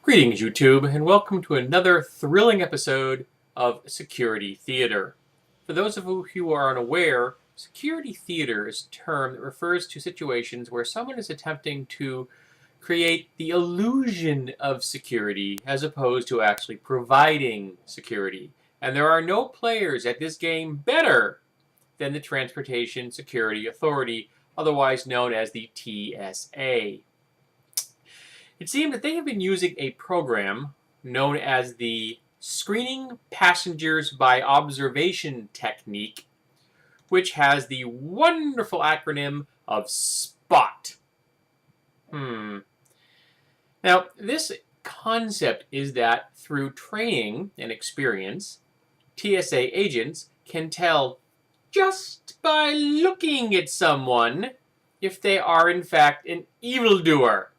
Greetings, YouTube, and welcome to another thrilling episode of Security Theater. For those of you who are unaware, security theater is a term that refers to situations where someone is attempting to create the illusion of security as opposed to actually providing security. And there are no players at this game better than the Transportation Security Authority, otherwise known as the TSA. It seemed that they have been using a program known as the Screening Passengers by Observation Technique, which has the wonderful acronym of SPOT. Now, this concept is that through training and experience, TSA agents can tell just by looking at someone if they are in fact an evildoer.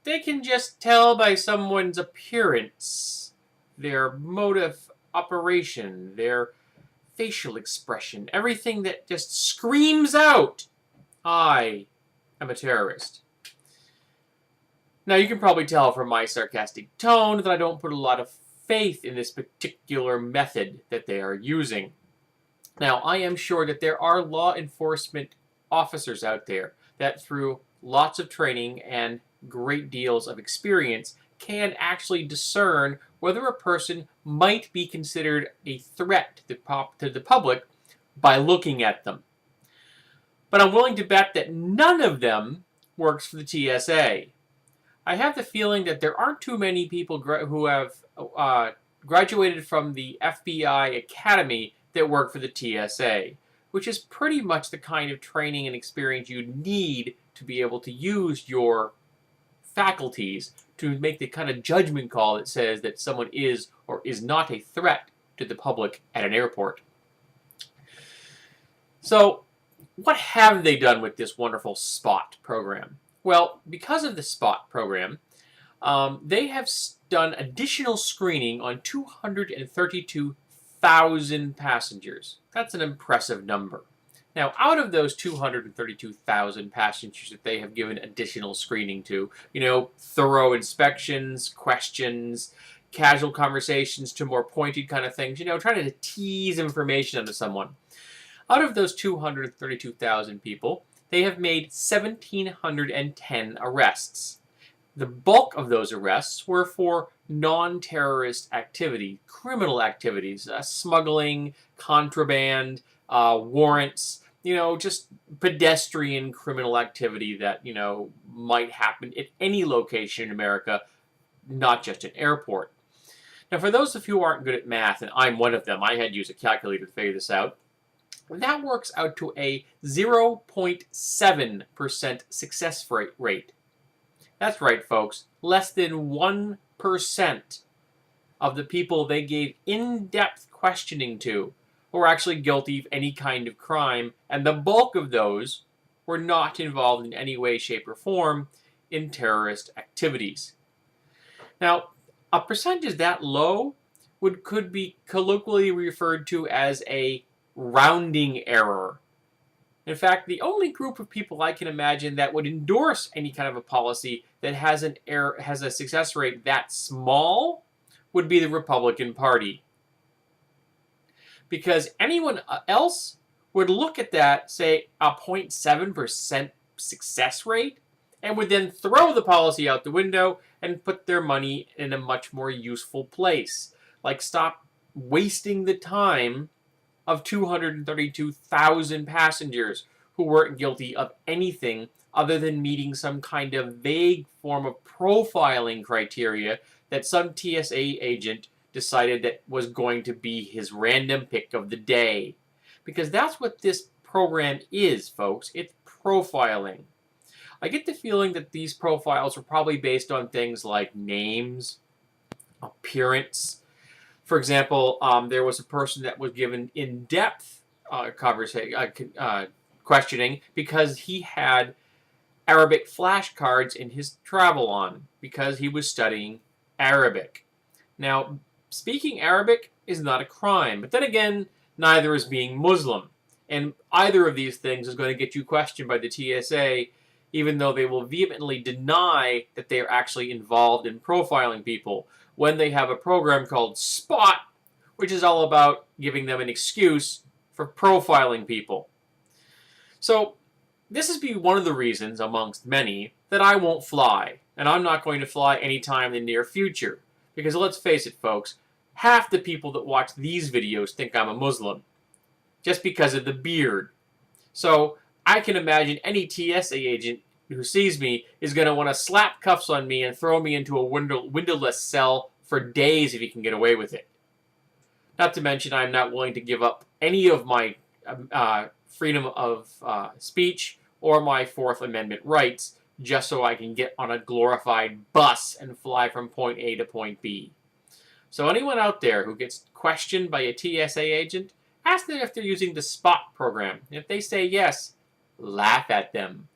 They can just tell by someone's appearance, their mode of operation, their facial expression, everything that just screams out, I am a terrorist. Now, you can probably tell from my sarcastic tone that I don't put a lot of faith in this particular method that they are using. Now, I am sure that there are law enforcement officers out there that through lots of training and great deals of experience can actually discern whether a person might be considered a threat to the public by looking at them. But I'm willing to bet that none of them works for the TSA. I have the feeling that there aren't too many people who have graduated from the FBI Academy that work for the TSA, which is pretty much the kind of training and experience you need to be able to use your faculties to make the kind of judgment call that says that someone is or is not a threat to the public at an airport. So, what have they done with this wonderful SPOT program? Well, because of the SPOT program, they have done additional screening on 232,000 passengers. That's an impressive number. Now, out of those 232,000 passengers that they have given additional screening to, thorough inspections, questions, casual conversations to more pointed kind of things, trying to tease information out of someone. Out of those 232,000 people, they have made 1,710 arrests. The bulk of those arrests were for non-terrorist activity, criminal activities, smuggling, contraband, warrants, just pedestrian criminal activity that, might happen at any location in America, not just an airport. Now, for those of you who aren't good at math, and I'm one of them, I had to use a calculator to figure this out, that works out to a 0.7% success rate. That's right, folks. Less than 1% of the people they gave in-depth questioning to were actually guilty of any kind of crime, and the bulk of those were not involved in any way, shape, or form in terrorist activities. Now, a percentage that low could be colloquially referred to as a rounding error. In fact, the only group of people I can imagine that would endorse any kind of a policy that has a success rate that small would be the Republican Party. Because anyone else would look at that, say, a 0.7% success rate, and would then throw the policy out the window and put their money in a much more useful place. Like, stop wasting the time of 232,000 passengers who weren't guilty of anything other than meeting some kind of vague form of profiling criteria that some TSA agent decided that was going to be his random pick of the day. Because that's what this program is, folks. It's profiling. I get the feeling that these profiles were probably based on things like names, appearance. For example, there was a person that was given in-depth questioning because he had Arabic flashcards in his travel on because he was studying Arabic. Now, speaking Arabic is not a crime, but then again, neither is being Muslim. And either of these things is going to get you questioned by the TSA even though they will vehemently deny that they are actually involved in profiling people when they have a program called SPOT, which is all about giving them an excuse for profiling people. So this is one of the reasons, amongst many, that I won't fly, and I'm not going to fly anytime in the near future. Because let's face it, folks, half the people that watch these videos think I'm a Muslim, just because of the beard. So I can imagine any TSA agent who sees me is going to want to slap cuffs on me and throw me into a windowless cell for days if he can get away with it. Not to mention, I'm not willing to give up any of my freedom of speech or my Fourth Amendment rights just so I can get on a glorified bus and fly from point A to point B. So anyone out there who gets questioned by a TSA agent, ask them if they're using the SPOT program. If they say yes, laugh at them.